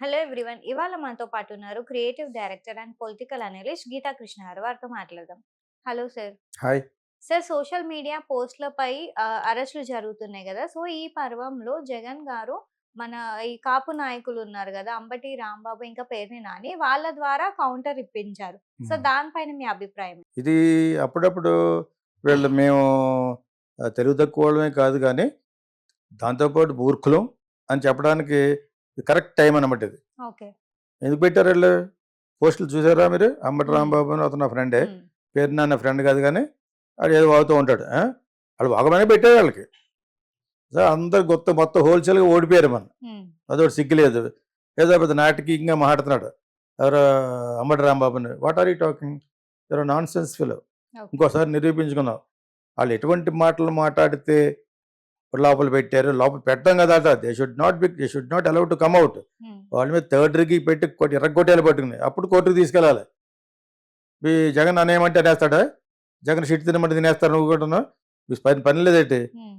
Hello everyone. ఇవాళ మనతో పాటు ఉన్నారు creative director and political analyst Geetha Krishna garu. వారితో మాట్లాడదాం. Hello sir. Hi. Sir, social media పోస్ట్‌లపై అరెస్టులు జరుగుతున్నాయి గదా! సో, ఈ పర్వంలో జగన్ గారు మన ఈ కాపు నాయకులున్నారు గదా! అంబటి రాంబాబు, ఇంకా పేర్ని నాని వాళ్ళ ద్వారా కౌంటర్ ఇప్పించారు. సో, హ్మ్. దానిపైన మీ అభిప్రాయం? ఇది అప్పుడప్పుడు మేము తెలివి తక్కువోళ్ళమే కాదు గానీ, దాంతో పాటు మూర్ఖులం అని చెప్పడానికి ఇది కరెక్ట్ టైమ్ అనమాట ఇది. ఓకే. ఎందుకు పెట్టారీళ్ళు? పోస్టులు చూసారా మీరు? అంబటి హ్మ్. రాంబాబు అని అతను నా ఫ్రెండే. హ్మ్. పేరు నాన్న ఫ్రెండ్ కాదు గానీ, ఆడేదో వాగుతూ ఉంటాడు. ఆడు వాగమనే పెట్టారు ఆళ్ళకి. సో, అందరూ మొత్తం హోల్‌సేల్‌గా ఓడిపోయారు మొన్న. హ్మ్. అదోటి సిగ్గు లేదు. ఏదో పెద్ద నాటకీయంగా మాట్లాడుతున్నాడు. ఎవరు అంబటి రాంబాబుని. What are you talking? You are a nonsense fellow. Okay. ఇంకోసారి నిరూపించుకున్నాం. ఆళ్ళు ఎటువంటి మాటలు మాట్లాడితే లోపల పెట్టారు. లోపల పెట్టడం కాదట. They should not allow to come out. హ్మ్. వాళ్ళ మీద థర్డ్ డిగ్రీ పెట్టి ఇరగ్గొట్టేయాలి పట్టుకుని. అప్పుడు కోర్టుకి తీసుకెళ్ళాలి. ఈ జగన్ అనేయమంటే అనేస్తాడా? జగన్ షిట్ తినమంటే తినేస్తాడు నువ్వు కూడాను. మీకు పని లేదేంటి? హ్మ్.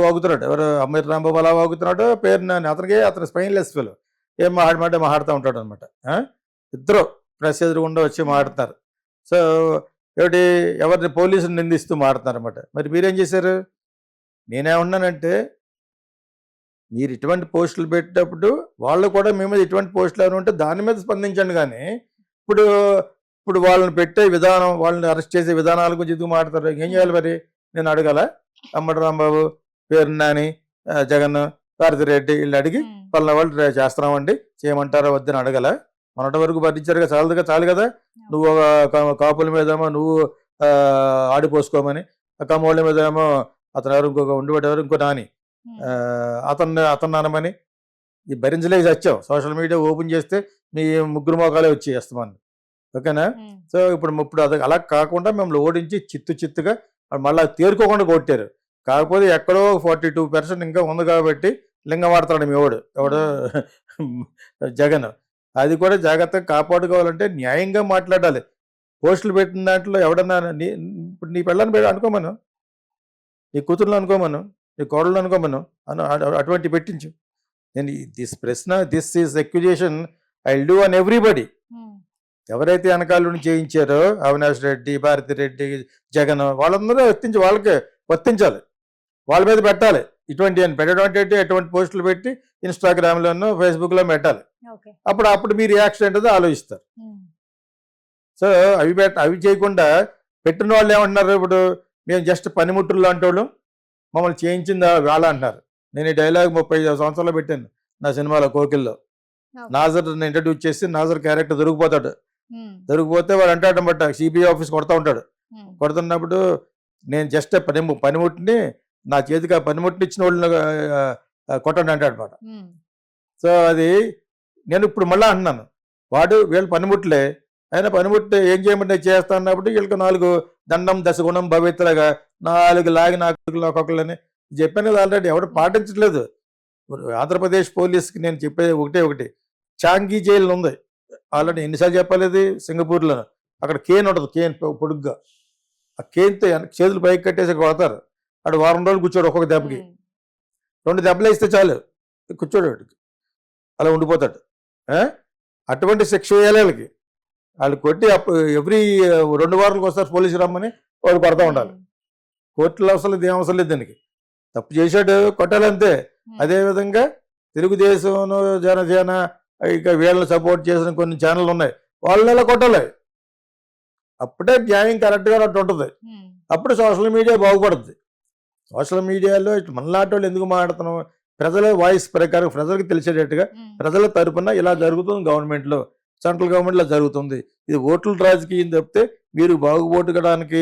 వాగుతున్నాడు. ఎవరు అంబటి రాంబాబు అలా వాగుతున్నాడు. పేరు నాని అతను స్పైన్‌లెస్ ఫెలో. ఏం మాట్లాడమంటే మాట్లాడుతా ఉంటాడనమాట. ఆ! ఇద్దరు ప్రెస్ ఎదురుగుండా వచ్చి హ్మ్. మాట్లాడుతున్నారు. సో, ఏమిటి ఎవరిని పోలీసుని నిందిస్తూ మాట్లాడుతున్నారనమాట. మరి మీరేం చేశారు? నేనేమన్నానంటే, మీరు ఇటువంటి పోస్టులు పెట్టినప్పుడు వాళ్ళు కూడా మీ మీద ఇటువంటి పోస్టులు ఏమైనా ఉంటే దాని మీద స్పందించండి గానీ, ఇప్పుడు ఇప్పుడు వాళ్ళని పెట్టే విధానం, వాళ్ళని అరెస్ట్ చేసే విధానాల గురించి ఎందుకు మాట్లాడతారు? ఏం హ్మ్. చేయాలి మరి? నేను అడగాలా? అంబటి రాంబాబు, పేర్ని నాని, జగన్, భారతిరెడ్డి ఈళ్ళని అడిగి హ్మ్. పలానా వాళ్ళు చేస్తున్నామండి. చేయమంటారా వద్దని అడగాలా? మొన్నటి వరకు భరించారుగా చాలు కదా! నువ్వు ఓకే. కాపుల మీదేమో నువ్వు ఆడిపోసుకోమని, కమ్మోళ్ళ మీదేమో అతనెవరు ఇంకొక ఉండేవాడెవరు ఇంకో నాని. హ్మ్. అతన్ని అనమని ఈ భరించలేక చచ్చాం. సోషల్ మీడియా ఓపెన్ చేస్తే మీ ముగ్గురు మొఖాలే వచ్చాయి అస్తమాను. ఓకేనా? హ్మ్. సో, ఇప్పుడు అది అలా కాకుండా మిమ్మల్ని ఓడించి చిత్తుగా మళ్ళా తేరుకోకుండా కొట్టారు. కాకపోతే ఎక్కడో 42% ఇంకా ఉంది కాబట్టి లింగం వాడతాడు మీ వోడు. ఎవడు హ్మ్. జగన్. అది కూడా జాగ్రత్తగా కాపాడుకోవాలంటే న్యాయంగా మాట్లాడాలి. పోస్టులు పెట్టిన దాంట్లో ఎవడన్నా ఇప్పుడు నీ పెళ్ళాన్ని అనుకోమను. నీ కూతుర్ని అనుకోమను. నీ కోడల్ని అనుకోమను. అటువంటివి పెట్టించు. నేను this is accusation I will do on everybody. హ్మ్. ఎవరైతే వెనకాల నుండి చేయించారో అవినాష్ రెడ్డి, భారతిరెడ్డి, జగన్ వాళ్ళందరూ వాళ్ళకే వర్తించాలి. వాళ్ళ మీద పెట్టాలి. పెట్టడం అంటే ఎటువంటి పోస్టులు పెట్టి ఇన్‌స్టాగ్రామ్‌లోనో, ఫేస్‌బుక్‌లో పెట్టాలి. ఓకే. అప్పుడు మీ రియాక్షన్ ఏంటిదో ఆలోచిస్తారు. హ్మ్. సో, అవి చేయకుండా పెట్టిన వాళ్ళు ఏమంటున్నారు ఇప్పుడు మేము జస్ట్ పనిముట్టులు లాంటోళ్ళం. మమ్మల్ని చేయించింది వాళ్ళ అంటున్నారు. నేను ఈ డైలాగ్ 35 సంవత్సరాల్లో పెట్టాను. నా సినిమాలో 'కోకిల్‌లో.' ఓకే. నాజర్‌ని ఇంట్రొడ్యూస్ చేసి నాజర్ క్యారెక్టర్ దొరికిపోతాడు. హ్మ్. దొరికిపోతే వాడు అంటాడనమాట సిబిఐ ఆఫీస్ కొడతా ఉంటాడు. హ్మ్. కొడుతున్నప్పుడు నేను జస్ట్ పనిముట్టిని నా చేతికి ఆ పనిముట్టుని ఇచ్చినోళ్ళని కొట్టండి అంటాడనమాట. హ్మ్. సో, అది నేను ఇప్పుడు మళ్ళా అంటున్నాను. వీళ్ళు పనిముట్లే. అయినా పనిముట్టు ఏం చేయమంటే చేస్తా అన్నప్పుడు వీళ్ళకి 4 దండం దశగుణం భవిత్రగా 4 లాగి ఒక్కొక్కళ్ళని చెప్పాను కదా ఆల్రెడీ ఎవడు హ్మ్. పాటించట్లేదు. ఇప్పుడు ఆంధ్రప్రదేశ్ పోలీస్‌కి నేను చెప్పేది ఒకటి. చాంగి జైలు ఉంది. ఆల్రెడీ హ్మ్. ఎన్ని సార్లు చెప్పాలి ఇది సింగపూర్‌లోను. అక్కడ కేన్ ఉంటది. కేన్ పొడుగ్గా. ఆ కేన్‌తో చేతులు పైకి కట్టేసి కొడతారు. ఆడు వారం రోజులు కూర్చోడు ఒక్కొక్క దెబ్బకి. హ్మ్. 2 దెబ్బలేస్తే చాలు. కూర్చోడు వాడు. అలా ఉండిపోతాడు. ఆ! అటువంటి శిక్ష వేయాలి ఆళ్ళకి. ఆళ్ళు కొట్టి ఎవ్రీ 2 వారాలకోసారి పోలీసులు రమ్మని వాడు కొడతా ఉండాలి. హ్మ్. కోర్టులో అసలు ఇదేం అవసరం లేదు దీనికి. తప్పు చేశాడు కొట్టాలంతే. హ్మ్. అదే విధంగా తెలుగుదేశంను, జనసేన ఇక వీళ్ళని సపోర్ట్ చేసిన కొన్ని ఛానెళ్లున్నాయి. వాళ్ళని ఇలా కొట్టాలి. అప్పుడే న్యాయం కరెక్ట్‌గా ఉంటది. హ్మ్. అప్పుడు సోషల్ మీడియా బాగుపడుద్ది. సోషల్ మీడియాలో ఇటు మనలాంటోళ్ళు ఎందుకు మాట్లాడుతున్నాం? ప్రజల వాయిస్ ప్రకారం ప్రజలకు తెలిసేటట్టుగా హ్మ్. ప్రజల తరపున ఇలా జరుగుతుంది గవర్నమెంట్‌లో. సెంట్రల్ గవర్నమెంట్‌లో జరుగుతుంది. ఇది ఓట్ల రాజకీయం తప్పితే మీరు బాగుపడడానికి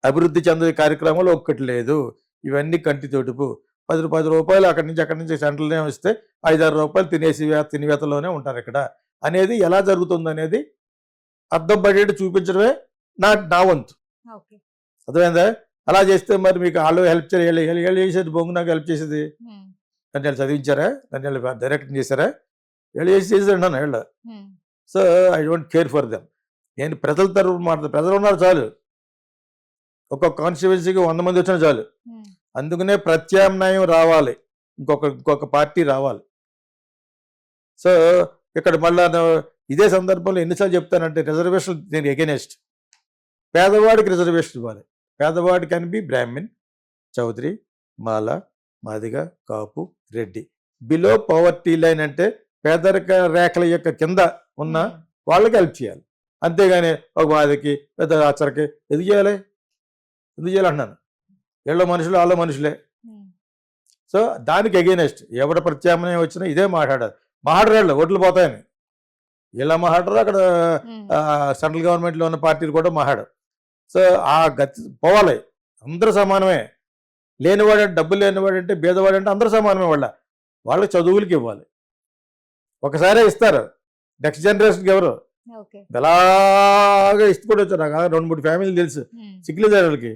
అభివృద్ధి చెందే కార్యక్రమాలు ఒక్కటి లేదు. ఇవన్నీ కంటి తుడుపు. రూ. 10 అక్కడి నుంచి సెంట్రల్‌లో ఇస్తే రూ. 5, 6 తినేసి తినేవేతలోనే ఉంటారిక్కడ. అనేది ఎలా జరుగుతుందనేది అద్దం పడేట్టు చూపించడమే నా వంతు. ఓకే. అర్థమైందా? అలా చేస్తే మరి మీకు ఆళ్ళు హెల్ప్ చేయాలి. ఈళ్ళు చేసేది బొంగు నాకు హెల్ప్ చేసేది. హ్మ్. నన్నేళ్ళు చదివించారా? నన్నేళ్ళు డైరెక్షన్ చేసారా? ఈళ్ళు చేసేసారు నన్ను ఈళ్ళు. హ్మ్. So, I don't care for them. నేను ప్రజల తరపున ప్రజలున్నారు చాలు. ఒక్కొక్క కాన్స్టిట్యుయెన్సీకి 100 మందొచ్చినా చాలు. హ్మ్. అందుకనే ప్రత్యామ్నాయం రావాలి. ఇంకొక పార్టీ రావాలి. సో ఇక్కడ మళ్ళా ఇదే సందర్భంలో ఎన్నిసార్లు చెప్తానంటే రిజర్వేషన్ నేను ఎగెనెస్ట్. పేదవాడికి రిజర్వేషన్ ఇవ్వాలి. పేదవాడి can be Brahmin, Chaudhary, Mala, Madiga, Kapu, Reddy. Below poverty line అంటే పేదరిక రేఖల యొక్క కింద ఉన్న వాళ్ళకి హెల్ప్ చేయాలి. అంతేగాని ఒక మాదికి పెద్ద ఆచరకి ఎందుకు చేయాలి అంటున్నాను. వీళ్ళ మనుషులు వాళ్ళ మనుషులే. సో దానికి ఎగెనెస్ట్ ఎవడ ప్రత్యామ్నాయం వచ్చినా ఇదే మాట్లాడారు ఓట్లు పోతాయని. ఇలా మాట్లాడరు, అక్కడ సెంట్రల్ గవర్నమెంట్లో ఉన్న పార్టీలు కూడా మాట్లాడరు. సో ఆ గతి పోవాలి. అందరూ సమానమే. లేనివాడంటే డబ్బులు లేనివాడంటే బీదవాడంటే అందరూ సమానమే. వాళ్ళకి చదువులకి ఇవ్వాలి. ఒకసారే ఇస్తారు, నెక్స్ట్ జనరేషన్కి ఎవరు అలాగా ఇస్తూ కూడా వచ్చారు. నాకు 2-3 ఫ్యామిలీలు తెలుసు సిగ్గులేదారులకి.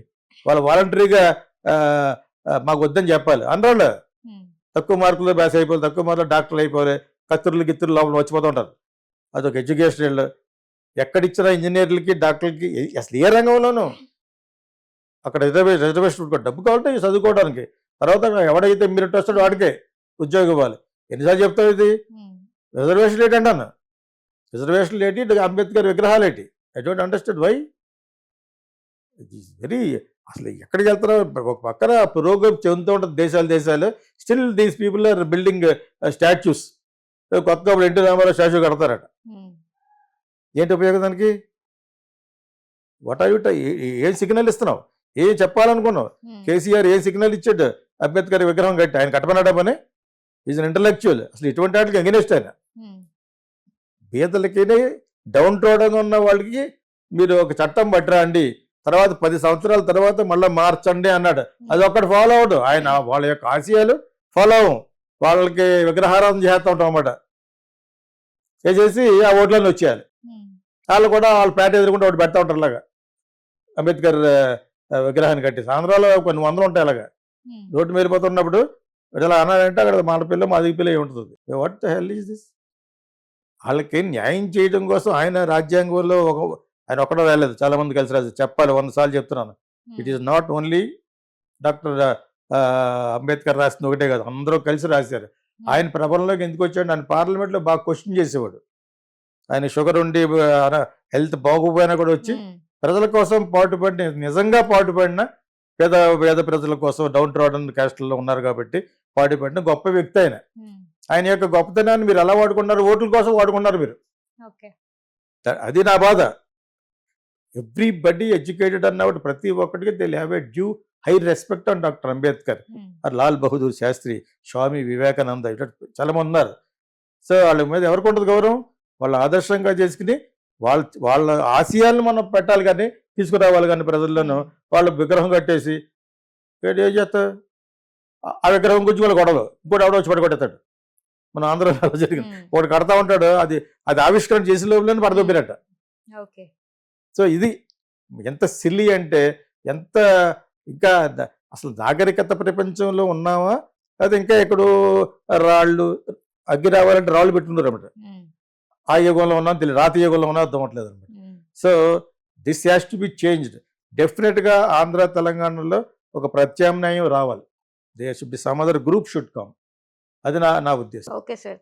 వాళ్ళు వాలంటరీగా మాకు వద్దని చెప్పాలి అనరాళ్ళు. తక్కువ మార్కులు బ్యాస్ అయిపోవాలి, తక్కువ మార్కులు డాక్టర్లు అయిపోవాలి, కత్తుర్లు గిత్తులు లోపల వచ్చిపోతూ ఉంటారు. అదొక ఎడ్యుకేషనల్. ఎక్కడిచ్చినా ఇంజనీర్లకి డాక్టర్లకి అసలు ఏ రంగంలోనూ అక్కడ రిజర్వేషన్ డబ్బు కావాలంటే చదువుకోవడానికి. తర్వాత ఎవడైతే మెరిట్ వస్తాడో వాడికే ఉద్యోగం ఇవ్వాలి. ఎన్నిసార్లు చెప్తావు ఇది? రిజర్వేషన్ ఏంటి అంటాను. రిజర్వేషన్ ఏంటి, అంబేద్కర్ విగ్రహాలు ఏంటి? I don't understand why. It is very అసలు ఎక్కడికి వెళ్తారో ఒక పక్కన పురోగతి చెందుతూ ఉంటుంది దేశాలు. Still these people are building statues. కొత్తగా ఎన్టీ రామారావు స్టాచ్యూ కడతారట. ఏంటి ఉపయోగం దానికి? వాట్ ఆర్ యూ ఏం సిగ్నల్ ఇస్తున్నావు? ఏం చెప్పాలనుకున్నావు? కేసీఆర్ ఏ సిగ్నల్ ఇచ్చాడు? అంబేద్కర్ విగ్రహం కట్టి ఆయన కట్టమన్నాడా పని? Is an intellectual. అసలు ఇటువంటి వాటికి అగెనిస్ట్ ఆయన. బీదలకి డౌన్ ట్రోడన్ ఉన్న వాళ్ళకి మీరు ఒక చట్టం పట్టరా అండి, తర్వాత 10 సంవత్సరాల తర్వాత మళ్ళీ మార్చండి అన్నాడు. అది ఒక్కటి ఫాలో అవడు ఆయన. వాళ్ళ యొక్క ఆశయాలు ఫాలో అవ్వం. వాళ్ళకి విగ్రహారాధన చేస్తూ ఉంటాం అన్నమాట. చేసేసి ఆ ఓట్లన్నీ వచ్చేయాలి. వాళ్ళు కూడా వాళ్ళ పేట ఎదురుకుంటే ఒకటి పెడతా ఉంటారు అలాగా అంబేద్కర్ విగ్రహాన్ని కట్టి. ఆంధ్రాలో కొన్ని వందలు ఉంటాయి అలాగా. రోడ్డు వెళ్ళిపోతున్నప్పుడు ఇలా అన్నాడంటే అక్కడ మన పిల్ల మాదిగ పిల్ల ఉంటుంది. What the hell is this? వాళ్ళకి న్యాయం చేయడం కోసం ఆయన రాజ్యాంగంలో ఆయన ఒక్కడో రాలేదు, చాలా మంది కలిసి రాదు. చెప్పాలి 100 సార్లు చెప్తున్నాను. It is not only doctor Ambedkar రాసింది ఒకటే కాదు, అందరూ కలిసి రాశారు. ఆయన ప్రబలంలోకి ఎందుకు వచ్చాడు? ఆయన పార్లమెంట్లో బాగా క్వశ్చన్ చేసేవాడు. ఆయన షుగర్ ఉండి హెల్త్ బాగోపోయినా కూడా వచ్చి ప్రజల కోసం పాటుపడిన, నిజంగా పాటుపడిన పేద ప్రజల కోసం డౌన్ ట్రోడన్ క్యాస్ట్లో ఉన్నారు కాబట్టి పాటుపడిన గొప్ప వ్యక్తి ఆయన. ఆయన యొక్క గొప్పతనాన్ని మీరు ఎలా వాడుకున్నారు? ఓట్ల కోసం వాడుకున్నారు మీరు. అది నా బాధ. ఎవ్రీబడి ఎడ్యుకేటెడ్ అన్నప్పుడు ప్రతి ఒక్కటికి they have a due high respect on doctor Ambedkar, Lal Bahadur Shastri, Swami Vivekananda, ఇట్లా చాలా మంది ఉన్నారు. సో వాళ్ళ మీద ఎవరికి ఉంటుంది గౌరవం? వాళ్ళ ఆదర్శంగా చేసుకుని వాళ్ళ ఆశయాలను మనం పెట్టాలి కానీ తీసుకురావాలి కానీ ప్రజల్లోనూ. వాళ్ళ విగ్రహం కట్టేసి ఏం చేస్తా? ఆ విగ్రహం గురించి వాళ్ళు గొడవలు, ఇంకోటి ఎవడో వచ్చి పడగొట్టేస్తాడు. మన ఆంధ్రలో జరిగింది. ఒకటి కడతా ఉంటాడు, అది ఆవిష్కరణ చేసిన లోపలనే పడదొబ్బినట్ట. సో ఇది ఎంత సిల్లీ అంటే, ఎంత ఇంకా అసలు నాగరికత ప్రపంచంలో ఉన్నామా అది ఇంకా ఎక్కడో రాళ్ళు అగ్గి రావాలంటే రాళ్ళు పెట్టుకున్నారు అనమాట. ఆ యుగంలో ఉన్నాం తెలియదు, రాతి యుగంలో ఉన్నా అర్థం అవ్వట్లేదు అనమాట. So this has to be changed. డెఫినెట్గా ఆంధ్ర తెలంగాణలో ఒక ప్రత్యామ్నాయం రావాలి. They should be some other group should come. అది నా ఉద్దేశం. Okay sir.